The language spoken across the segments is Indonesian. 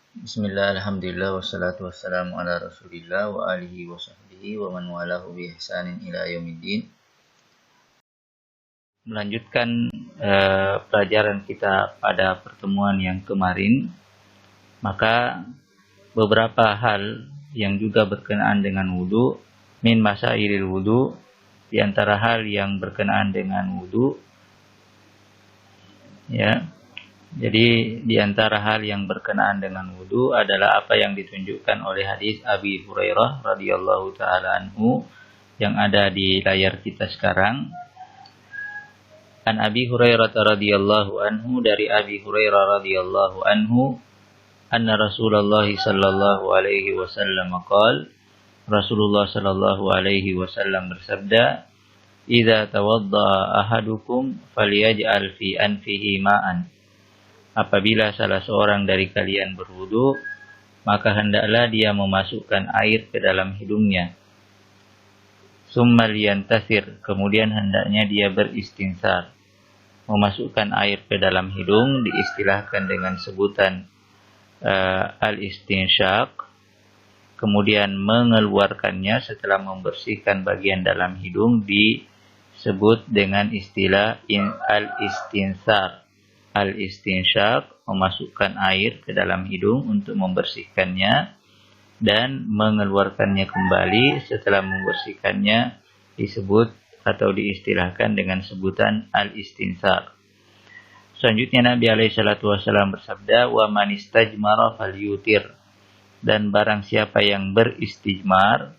Bismillah, alhamdulillah, wassalatu wassalamu ala rasulillah wa alihi wa sahbihi wa man walahu bi ihsanin ila yaumiddin. Melanjutkan pelajaran kita pada pertemuan yang kemarin, maka beberapa hal yang juga berkenaan dengan wudu, min masailil wudu, di antara hal yang berkenaan dengan wudu, ya. Jadi di antara hal yang berkenaan dengan wudu adalah apa yang ditunjukkan oleh hadis Abi Hurairah radhiyallahu taala anhu yang ada di layar kita sekarang. An Abi Hurairah radhiyallahu anhu, dari Abi Hurairah radhiyallahu anhu, anna Rasulullah sallallahu alaihi wasallam qala, Rasulullah sallallahu alaihi wasallam bersabda, "Idza tawaddaa ahadukum falyaj'al fi anfihi ma'an." Apabila salah seorang dari kalian berwudu, maka hendaklah dia memasukkan air ke dalam hidungnya. Summa liyantasir, kemudian hendaknya dia beristinsar. Memasukkan air ke dalam hidung diistilahkan dengan sebutan al-istinsyaq. Kemudian mengeluarkannya setelah membersihkan bagian dalam hidung disebut dengan istilah al-istinsar. Al-istinsyaq, memasukkan air ke dalam hidung untuk membersihkannya dan mengeluarkannya kembali setelah membersihkannya disebut atau diistilahkan dengan sebutan al-istinsar. Selanjutnya Nabi alaihi salatu wasallam bersabda, "Wa man istajmara falyutir." Dan barang siapa yang beristijmar,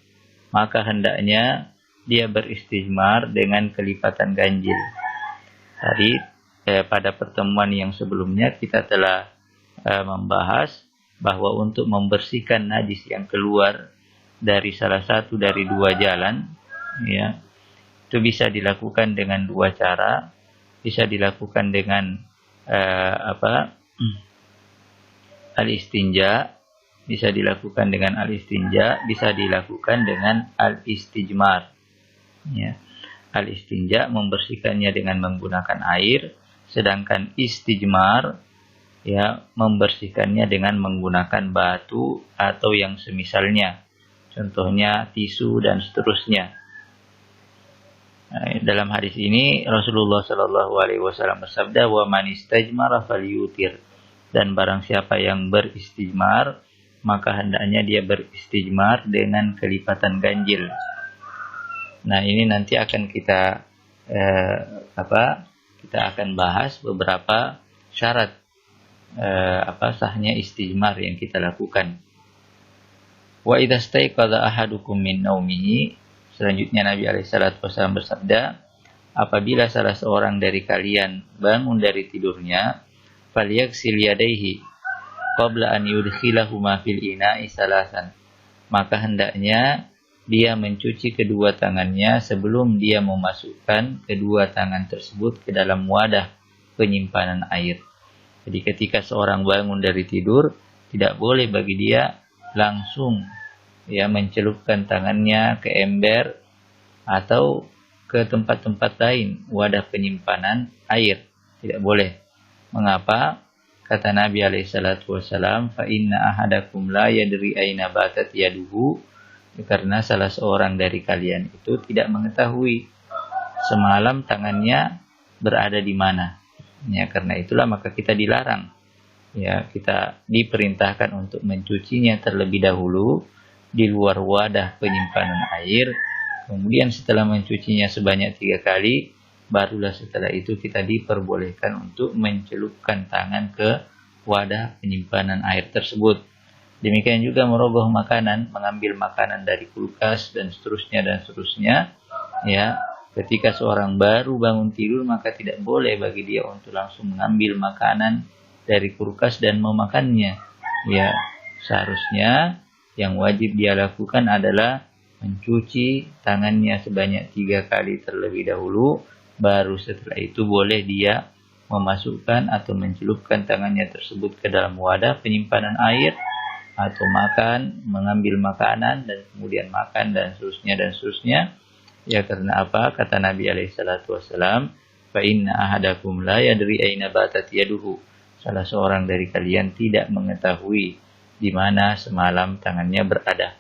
maka hendaknya dia beristijmar dengan kelipatan ganjil. Tadi pada pertemuan yang sebelumnya kita telah membahas bahwa untuk membersihkan najis yang keluar dari salah satu dari dua jalan, ya, itu bisa dilakukan dengan dua cara. Bisa dilakukan dengan al-istinja, bisa dilakukan dengan al-istinja, bisa dilakukan dengan al-istijmar. Ya. Al-istinja membersihkannya dengan menggunakan air, sedangkan istijmar, ya, membersihkannya dengan menggunakan batu atau yang semisalnya, contohnya tisu dan seterusnya. Nah, dalam hadis ini Rasulullah Shallallahu Alaihi Wasallam bersabda, "Wa man istajmara falyutir." Dan barang siapa yang beristijmar, maka hendaknya dia beristijmar dengan kelipatan ganjil. Nah, ini nanti akan kita kita akan bahas beberapa syarat sahnya istijmar yang kita lakukan. Wa idza staiqadha ahadukum min naumihi, selanjutnya Nabi alaihi salatu wasallam bersabda, apabila salah seorang dari kalian bangun dari tidurnya, falyaghsil yadayhi qabla an yudkhilahuma fil ina'i salasan, maka hendaknya dia mencuci kedua tangannya sebelum dia memasukkan kedua tangan tersebut ke dalam wadah penyimpanan air. Jadi ketika seorang bangun dari tidur, tidak boleh bagi dia langsung, ya, mencelupkan tangannya ke ember atau ke tempat-tempat lain wadah penyimpanan air. Tidak boleh. Mengapa? Kata Nabi alaihi salatu wasallam, "Fa inna ahadakum la yadri aina batat yaduhu." Karena salah seorang dari kalian itu tidak mengetahui semalam tangannya berada di mana. Ya, karena itulah maka kita dilarang. Ya, kita diperintahkan untuk mencucinya terlebih dahulu di luar wadah penyimpanan air. Kemudian setelah mencucinya sebanyak 3 kali, barulah setelah itu kita diperbolehkan untuk mencelupkan tangan ke wadah penyimpanan air tersebut. Demikian juga merogoh makanan, mengambil makanan dari kulkas dan seterusnya. Ya, ketika seorang baru bangun tidur, maka tidak boleh bagi dia untuk langsung mengambil makanan dari kulkas dan memakannya. Ya, seharusnya yang wajib dia lakukan adalah mencuci tangannya sebanyak 3 kali terlebih dahulu, baru setelah itu boleh dia memasukkan atau mencelupkan tangannya tersebut ke dalam wadah penyimpanan air, atau mengambil makanan dan kemudian makan dan seterusnya. Ya, karena apa? Kata Nabi alaihi salatu wasallam, "Fa inna ahadakum la yadri aina batat yaduhu." Salah seorang dari kalian tidak mengetahui di mana semalam tangannya berada.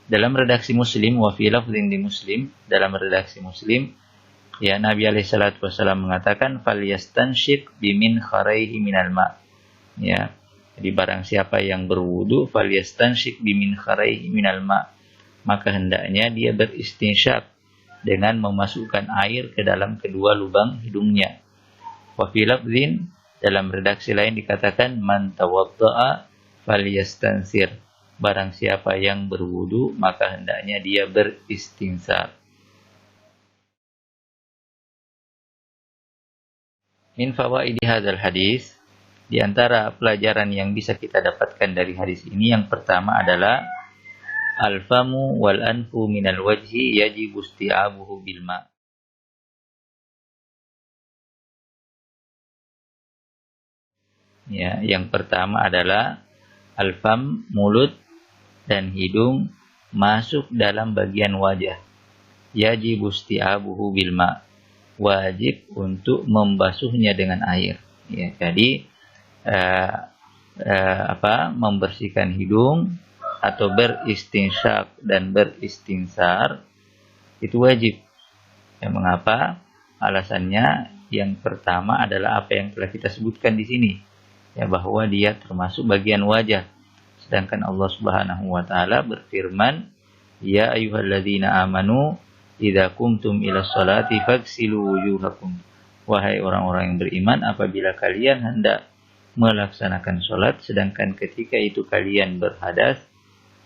Dalam redaksi Muslim, wa fi lafdhin di Muslim, dalam redaksi Muslim, ya Nabi alaihi salatu wasallam mengatakan falyastanshik bimin kharaihi minal ma. Ya. Jadi barang siapa yang berwudu falyastanshik bimin kharaihi minal ma, maka hendaknya dia beristinsyak dengan memasukkan air ke dalam kedua lubang hidungnya. Wa fi lafdhin, dalam redaksi lain dikatakan man tawadda'a falyastansir. Barang siapa yang berwudu maka hendaknya dia beristinsar. Min fawaidi hadzal hadis, di antara pelajaran yang bisa kita dapatkan dari hadis ini, yang pertama adalah al-famu wal anfu minal wajhi yajibu isti'abuhu bil ma'. Ya, yang pertama adalah al-fam, mulut dan hidung masuk dalam bagian wajah. Yajibu isti'abuhu bil ma'. Wajib untuk membasuhnya dengan air. Ya, jadi membersihkan hidung atau beristinsyak dan beristinsar itu wajib. Ya, mengapa? Alasannya yang pertama adalah apa yang telah kita sebutkan di sini, ya, bahwa dia termasuk bagian wajah. Sedangkan Allah Subhanahu wa taala berfirman, "Ya ayyuhalladzina amanu idza qumtum ila sholati faghsilu wujuhakum." Wahai orang-orang yang beriman, apabila kalian hendak melaksanakan sholat, sedangkan ketika itu kalian berhadas,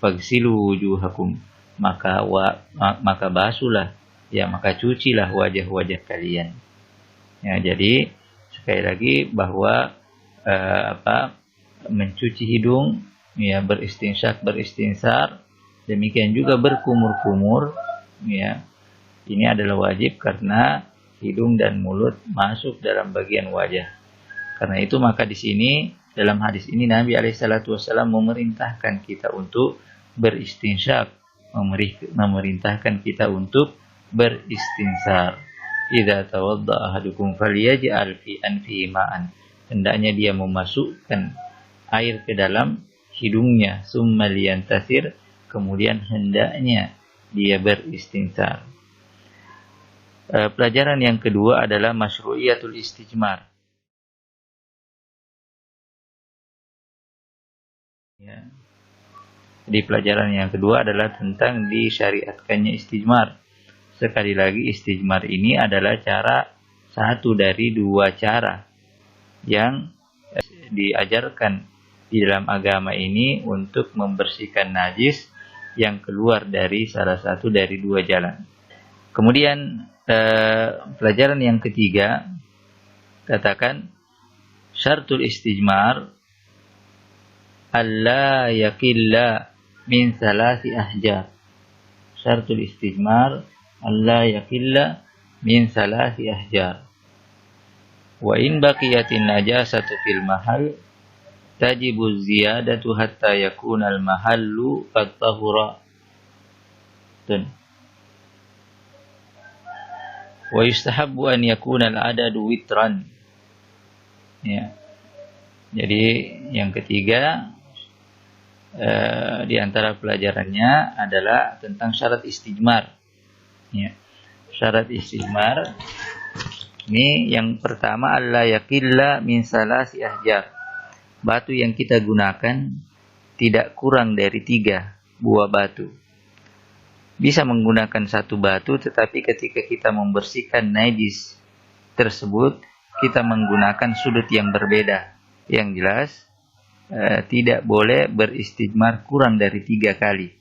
faghsilu wujuhakum, maka basuhlah, ya, maka cucilah wajah-wajah kalian. Ya, jadi sekali lagi bahwa mencuci hidung, ya, beristinsar, demikian juga berkumur-kumur, ya, ini adalah wajib karena hidung dan mulut masuk dalam bagian wajah. Karena itu maka di sini dalam hadis ini Nabi alaihissalam memerintahkan kita untuk beristinsyak, memerintahkan kita untuk beristinsar. Idza tawadda ahadukum falyaj'al fi anfihi ma'an. Hendaknya dia memasukkan air ke dalam hidungnya, summa liyantasir, kemudian hendaknya dia beristinsar. Pelajaran yang kedua adalah masyru'iyatul istijmar. Ya. Jadi pelajaran yang kedua adalah tentang disyariatkannya istijmar. Sekali lagi, istijmar ini adalah satu dari dua cara yang diajarkan di dalam agama ini untuk membersihkan najis yang keluar dari salah satu dari dua jalan. Kemudian pelajaran yang ketiga, katakan syartul istijmar alla yakilla min salasi ahjar. Syartul istijmar alla yakilla min salasi ahjar. Wa in baqiyatin najasatu fil mahal tajibu ziyadatu hatta yakuna al mahallu qad tahura. Wa yustahabbu an yakuna al-adadu witran. Ya. Jadi yang ketiga di antara pelajarannya adalah tentang syarat istijmar. Ya. Syarat istijmar ini yang pertama, alla yakilla min salasi ahjar. Batu yang kita gunakan tidak kurang dari 3 buah batu. Bisa menggunakan satu batu, tetapi ketika kita membersihkan najis tersebut, kita menggunakan sudut yang berbeda. Yang jelas, tidak boleh beristijmar kurang dari 3 kali.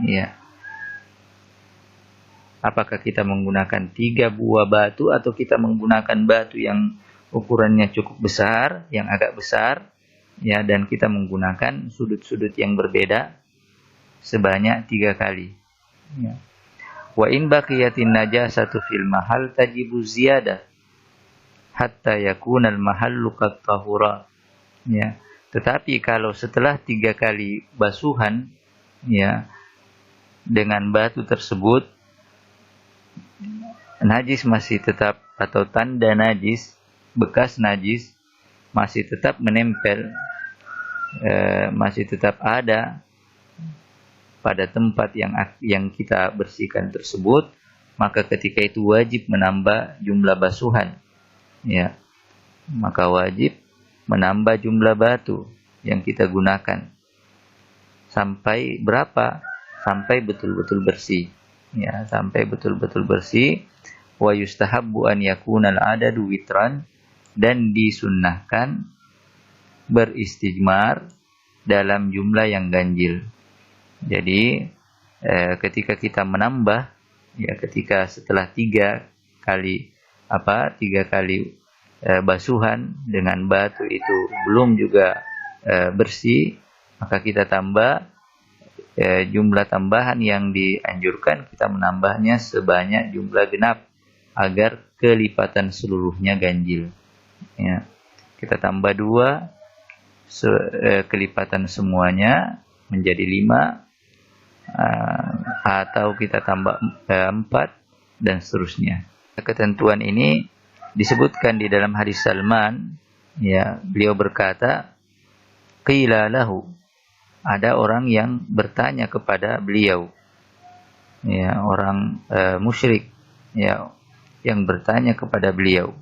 Ya. Apakah kita menggunakan 3 buah batu atau kita menggunakan batu yang ukurannya cukup besar, yang agak besar, ya, dan kita menggunakan sudut-sudut yang berbeda sebanyak 3 kali. Ya. Wa in baqiyatin najasatu fil mahal tajibu ziyadah hatta yakuna al mahallu qad tahura. Ya. Tetapi kalau setelah 3 kali basuhan, ya, dengan batu tersebut najis masih tetap, atau tanda najis, bekas najis masih tetap menempel, masih tetap ada pada tempat yang kita bersihkan tersebut, maka ketika itu wajib menambah jumlah basuhan, ya. Maka wajib menambah jumlah batu yang kita gunakan. Sampai berapa? Sampai betul-betul bersih. Ya, sampai betul-betul bersih. Wa yustahabbu an yakuna al-adadu witran, dan disunnahkan beristijmar dalam jumlah yang ganjil. Jadi ketika kita menambah, ya, ketika setelah tiga kali basuhan dengan batu itu belum juga bersih, maka kita tambah jumlah tambahan yang dianjurkan, kita menambahnya sebanyak jumlah genap agar kelipatan seluruhnya ganjil. Ya, kita tambah 2, kelipatan semuanya menjadi 5, atau kita tambah 4, dan seterusnya. Ketentuan ini disebutkan di dalam hadis Salman, ya, beliau berkata, qila lahu, ada orang yang bertanya kepada beliau, ya, orang musyrik, ya, yang bertanya kepada beliau,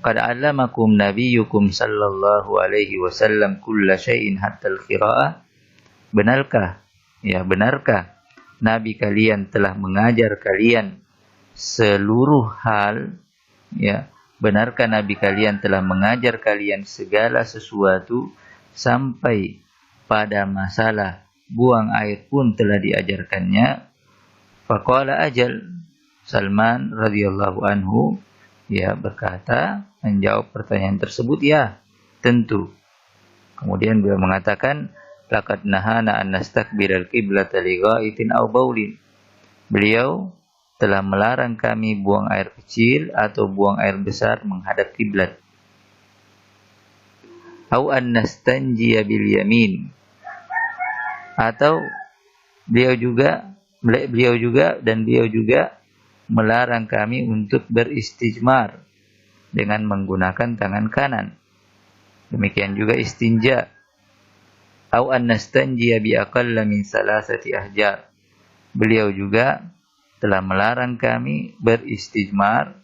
qad 'allamakum nabiyyukum sallallahu alaihi wasallam kulla syai'in hatta al-qira'ah, benarkah nabi kalian telah mengajar kalian seluruh hal, ya, benarkah nabi kalian telah mengajar kalian segala sesuatu sampai pada masalah buang air pun telah diajarkannya? Faqala ajal, Salman radhiyallahu anhu, ya, berkata, menjawab pertanyaan tersebut, ya, tentu. Kemudian beliau mengatakan, laqad nahana an nastakbiral qiblata li ghaitin aw baulin. Beliau telah melarang kami buang air kecil atau buang air besar menghadap kiblat. Aw an nastanjiya bil yamin. Atau beliau juga melarang kami untuk beristijmar dengan menggunakan tangan kanan. Demikian juga istinja. Au an nastanjiya bi aqalla min salasati ahjar. Beliau juga telah melarang kami beristijmar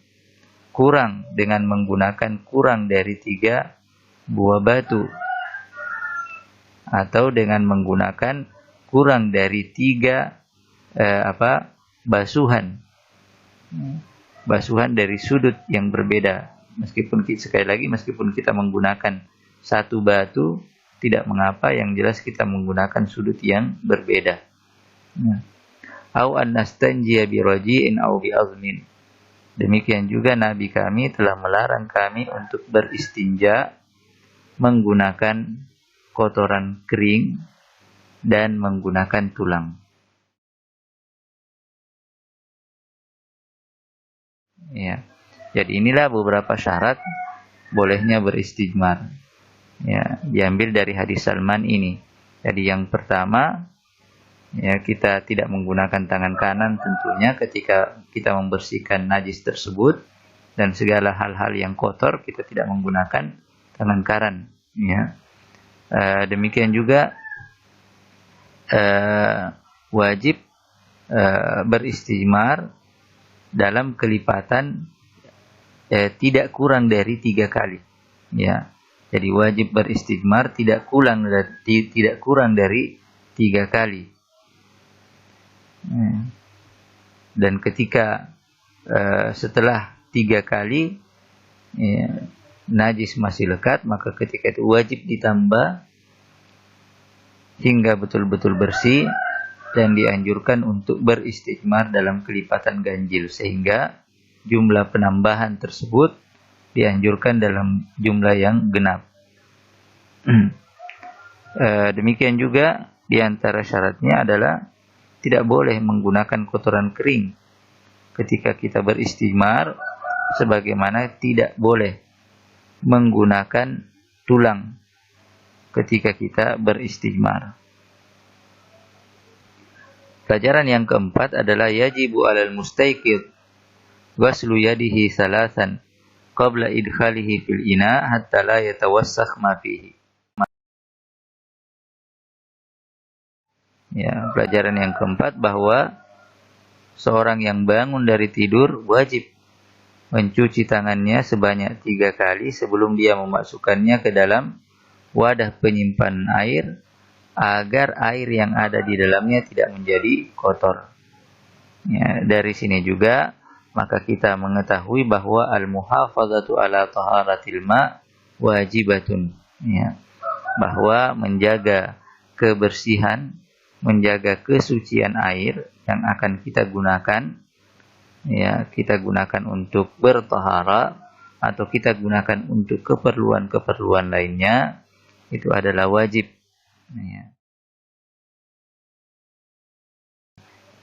dengan menggunakan kurang dari 3 buah batu, atau dengan menggunakan kurang dari 3 basuhan dari sudut yang berbeda. Meskipun kita menggunakan 1 batu, tidak mengapa, yang jelas kita menggunakan sudut yang berbeda. Au an nastanjiya bi raji'in aw bi azmin. Demikian juga nabi kami telah melarang kami untuk beristinja menggunakan kotoran kering dan menggunakan tulang. Ya. Jadi inilah beberapa syarat bolehnya beristijmar. Ya, diambil dari hadis Salman ini. Jadi yang pertama, ya, kita tidak menggunakan tangan kanan tentunya ketika kita membersihkan najis tersebut, dan segala hal-hal yang kotor kita tidak menggunakan tangan kanan. Ya. Demikian juga wajib beristijmar dalam kelipatan tidak kurang dari 3 kali. Ya. Jadi wajib beristijmar tidak kurang dari 3 kali. Dan ketika setelah 3 kali, ya, najis masih lekat, maka ketika itu wajib ditambah hingga betul-betul bersih, dan dianjurkan untuk beristijmar dalam kelipatan ganjil, sehingga jumlah penambahan tersebut dianjurkan dalam jumlah yang genap. Demikian juga di antara syaratnya adalah tidak boleh menggunakan kotoran kering ketika kita beristijmar, sebagaimana tidak boleh menggunakan tulang ketika kita beristijmar. Pelajaran yang keempat adalah yajibu 'alal mustaiqidh ghaslu yadihi salasan qabla idkhalihi fil ina hatta la yatawassakh ma fihi. Ya, pelajaran yang keempat bahwa seorang yang bangun dari tidur wajib mencuci tangannya sebanyak 3 kali sebelum dia memasukkannya ke dalam wadah penyimpanan air, agar air yang ada di dalamnya tidak menjadi kotor. Ya, dari sini juga maka kita mengetahui bahwa al-muhafazatu ala taharatil ma wajibatun. Ya, bahwa menjaga kebersihan, menjaga kesucian air yang akan kita gunakan, ya, kita gunakan untuk bertahara atau kita gunakan untuk keperluan-keperluan lainnya, itu adalah wajib. Ya.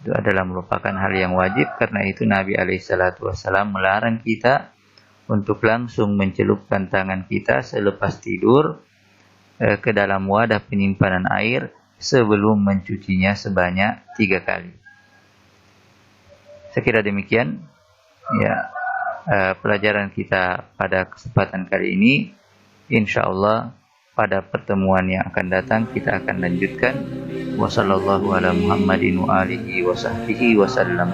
Itu adalah merupakan hal yang wajib, karena itu Nabi SAW melarang kita untuk langsung mencelupkan tangan kita selepas tidur ke dalam wadah penyimpanan air sebelum mencucinya sebanyak 3 kali. Saya kira demikian ya pelajaran kita pada kesempatan kali ini. Insyaallah pada pertemuan yang akan datang kita akan lanjutkan. Wassallallahu ala Muhammadin wa alihi wa sahbihi wasallam.